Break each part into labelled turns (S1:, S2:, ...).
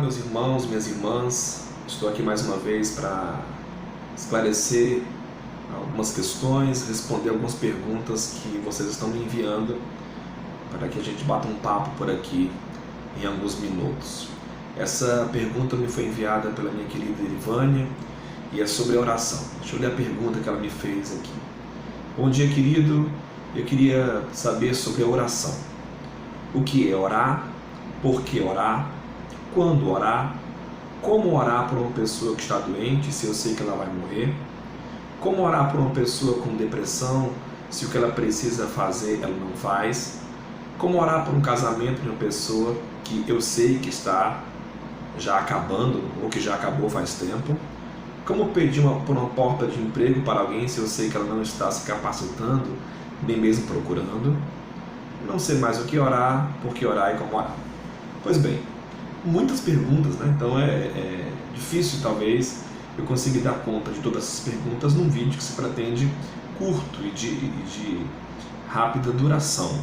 S1: meus irmãos, minhas irmãs. Estou aqui mais uma vez para esclarecer algumas questões, responder algumas perguntas que vocês estão me enviando para que a gente bata um papo por aqui em alguns minutos. Essa pergunta me foi enviada pela minha querida Irivânia e é sobre a oração. Deixa eu ler a pergunta que ela me fez aqui. Bom dia, querido. Eu queria saber sobre a oração. O que é orar? Por que orar? Quando orar? Como orar por uma pessoa que está doente, se eu sei que ela vai morrer? Como orar por uma pessoa com depressão, se o que ela precisa fazer ela não faz? Como orar por um casamento de uma pessoa que eu sei que está já acabando ou que já acabou faz tempo? Como pedir por uma porta de emprego para alguém se eu sei que ela não está se capacitando, nem mesmo procurando? Não sei mais o que orar, por que orar e como orar. Pois bem, muitas perguntas, né? Então é difícil talvez eu conseguir dar conta de todas essas perguntas num vídeo que se pretende curto e de rápida duração.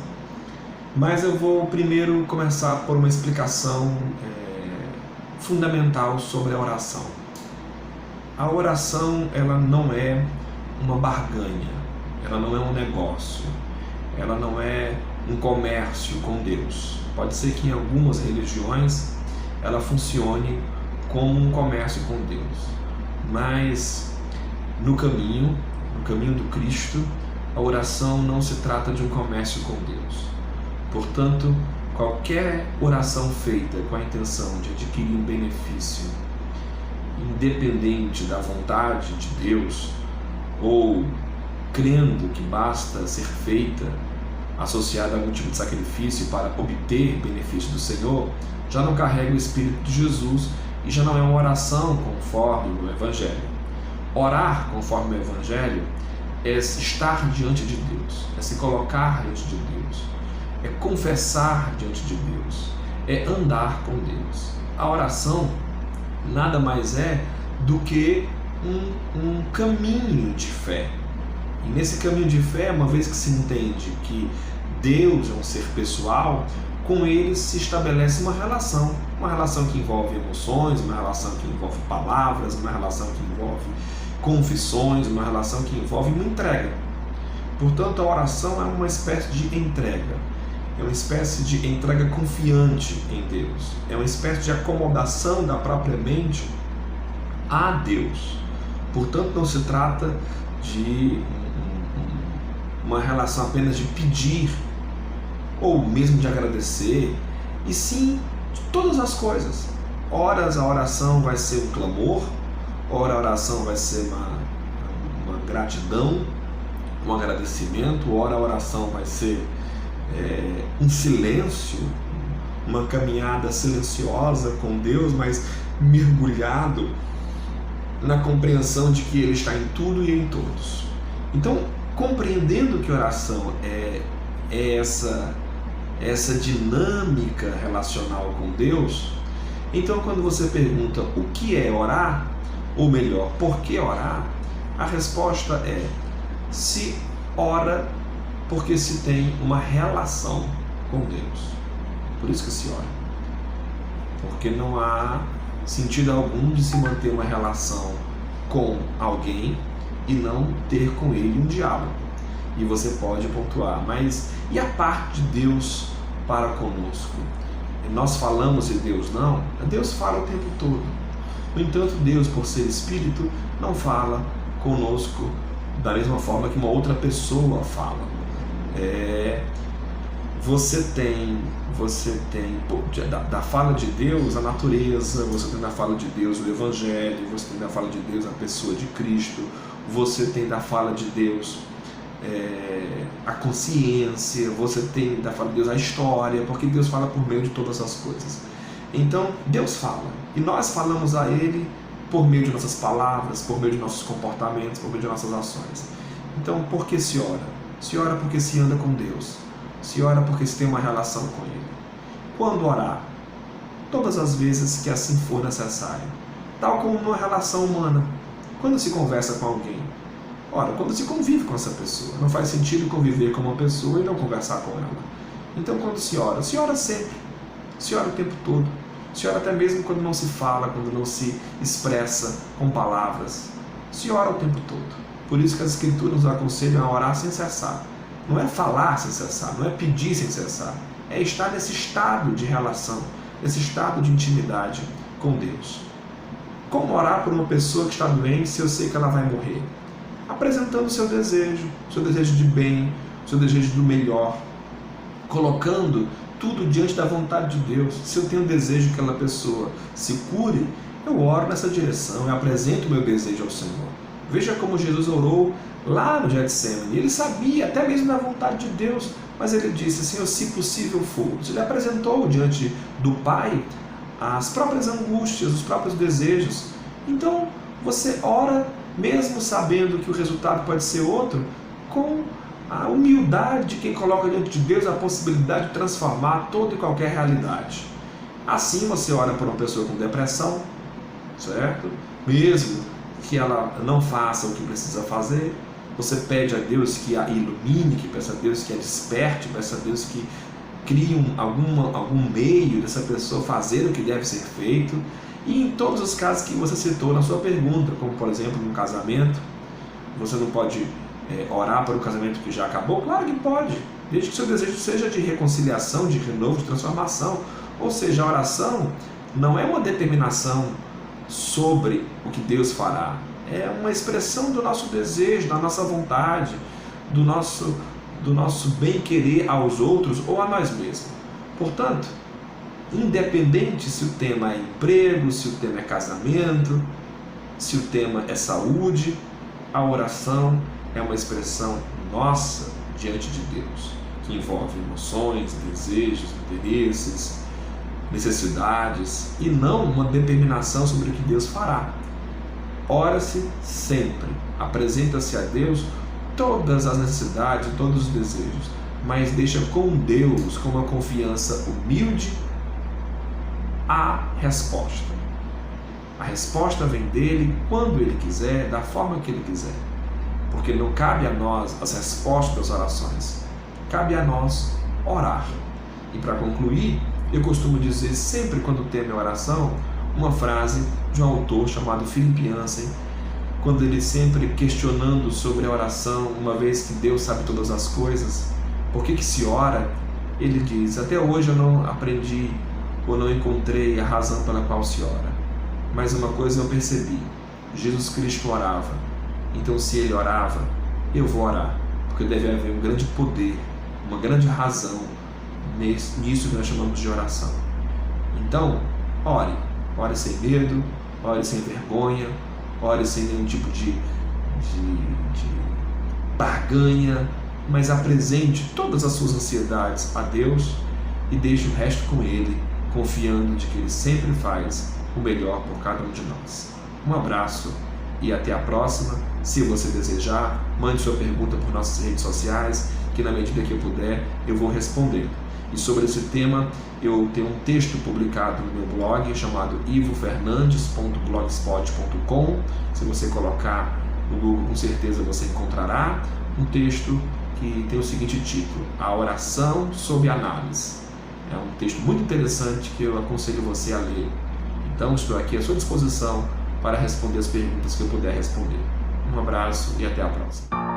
S1: Mas eu vou primeiro começar por uma explicação fundamental sobre a oração. A oração, ela não é uma barganha, ela não é um negócio, ela não é um comércio com Deus. Pode ser que em algumas religiões ela funcione como um comércio com Deus, mas no caminho do Cristo, a oração não se trata de um comércio com Deus. Portanto, qualquer oração feita com a intenção de adquirir um benefício independente da vontade de Deus, ou crendo que basta ser feita associada a algum tipo de sacrifício para obter benefício do Senhor, já não carrega o Espírito de Jesus e já não é uma oração conforme o Evangelho. Orar conforme o Evangelho é estar diante de Deus, é se colocar diante de Deus, é confessar diante de Deus, é andar com Deus. A oração nada mais é do que um caminho de fé. E nesse caminho de fé, uma vez que se entende que Deus é um ser pessoal, com ele se estabelece uma relação que envolve emoções, uma relação que envolve palavras, uma relação que envolve confissões, uma relação que envolve uma entrega. Portanto, a oração é uma espécie de entrega, é uma espécie de entrega confiante em Deus, é uma espécie de acomodação da própria mente a Deus. Portanto, não se trata de uma relação apenas de pedir ou mesmo de agradecer, e sim de todas as coisas. Horas a oração vai ser um clamor, ora a oração vai ser uma gratidão, um agradecimento, ora a oração vai ser um silêncio, uma caminhada silenciosa com Deus, mas mergulhado na compreensão de que Ele está em tudo e em todos. Então, compreendendo que oração é essa dinâmica relacional com Deus, então quando você pergunta o que é orar, ou melhor, por que orar, a resposta é: se ora porque se tem uma relação com Deus. Por isso que se ora. Porque não há sentido algum de se manter uma relação com alguém e não ter com ele um diálogo. E você pode pontuar, mas e a parte de Deus para conosco? Nós falamos e Deus não? Deus fala o tempo todo. No entanto, Deus, por ser Espírito, não fala conosco da mesma forma que uma outra pessoa fala. Você tem da fala de Deus a natureza, você tem da fala de Deus o Evangelho, você tem da fala de Deus a pessoa de Cristo, você tem da fala de Deus a consciência, você tem da fala de Deus a história, porque Deus fala por meio de todas as coisas. Então Deus fala, e nós falamos a Ele por meio de nossas palavras, por meio de nossos comportamentos, por meio de nossas ações. Então, por que se ora? Se ora porque se anda com Deus, se ora porque se tem uma relação com Ele. Quando orar? Todas as vezes que assim for necessário, tal como numa relação humana. Quando se conversa com alguém, ora, quando se convive com essa pessoa, não faz sentido conviver com uma pessoa e não conversar com ela. Então, quando se ora sempre, se ora o tempo todo. Se ora até mesmo quando não se fala, quando não se expressa com palavras. Se ora o tempo todo. Por isso que as Escrituras nos aconselham a orar sem cessar. Não é falar sem cessar, não é pedir sem cessar. É estar nesse estado de relação, nesse estado de intimidade com Deus. Como orar por uma pessoa que está doente se eu sei que ela vai morrer? Apresentando o seu desejo de bem, o seu desejo do melhor, colocando tudo diante da vontade de Deus. Se eu tenho desejo que aquela pessoa se cure, eu oro nessa direção, eu apresento o meu desejo ao Senhor. Veja como Jesus orou lá no Getsemane. Ele sabia até mesmo da vontade de Deus, mas ele disse: Senhor, se possível for. Ele apresentou diante do Pai as próprias angústias, os próprios desejos. Então você ora mesmo sabendo que o resultado pode ser outro, com a humildade de quem coloca diante de Deus a possibilidade de transformar toda e qualquer realidade. Assim você ora por uma pessoa com depressão, certo? Mesmo que ela não faça o que precisa fazer, você pede a Deus que a ilumine, que peça a Deus que a desperte, peça a Deus que crie algum meio dessa pessoa fazer o que deve ser feito. E em todos os casos que você citou na sua pergunta, como por exemplo no casamento, você não pode orar para um casamento que já acabou? Claro que pode, desde que seu desejo seja de reconciliação, de renovo, de transformação. Ou seja, a oração não é uma determinação sobre o que Deus fará, é uma expressão do nosso desejo, da nossa vontade, do nosso bem-querer aos outros ou a nós mesmos. Portanto, independente se o tema é emprego, se o tema é casamento, se o tema é saúde, a oração é uma expressão nossa diante de Deus, que envolve emoções, desejos, interesses, necessidades, e não uma determinação sobre o que Deus fará. Ora-se sempre, apresenta-se a Deus todas as necessidades, todos os desejos, mas deixa com Deus, com uma confiança humilde, a resposta. A resposta vem dele quando ele quiser, da forma que ele quiser, porque não cabe a nós as respostas das orações, cabe a nós orar. E para concluir, eu costumo dizer sempre quando tem a minha oração, uma frase de um autor chamado Philip Yancey, quando ele sempre questionando sobre a oração, uma vez que Deus sabe todas as coisas, por que se ora? Ele diz: até hoje eu não aprendi ou não encontrei a razão pela qual se ora, mas uma coisa eu percebi: Jesus Cristo orava, então se ele orava, eu vou orar, porque deve haver um grande poder, uma grande razão nisso que nós chamamos de oração. Então, ore sem medo, ore sem vergonha, ore sem nenhum tipo de barganha, mas apresente todas as suas ansiedades a Deus e deixe o resto com Ele, confiando de que Ele sempre faz o melhor por cada um de nós. Um abraço e até a próxima. Se você desejar, mande sua pergunta por nossas redes sociais, que na medida que eu puder, eu vou responder. E sobre esse tema, eu tenho um texto publicado no meu blog chamado ivofernandes.blogspot.com. Se você colocar no Google, com certeza você encontrará um texto que tem o seguinte título: A Oração sob Análise. É um texto muito interessante que eu aconselho você a ler. Então, estou aqui à sua disposição para responder as perguntas que eu puder responder. Um abraço e até a próxima.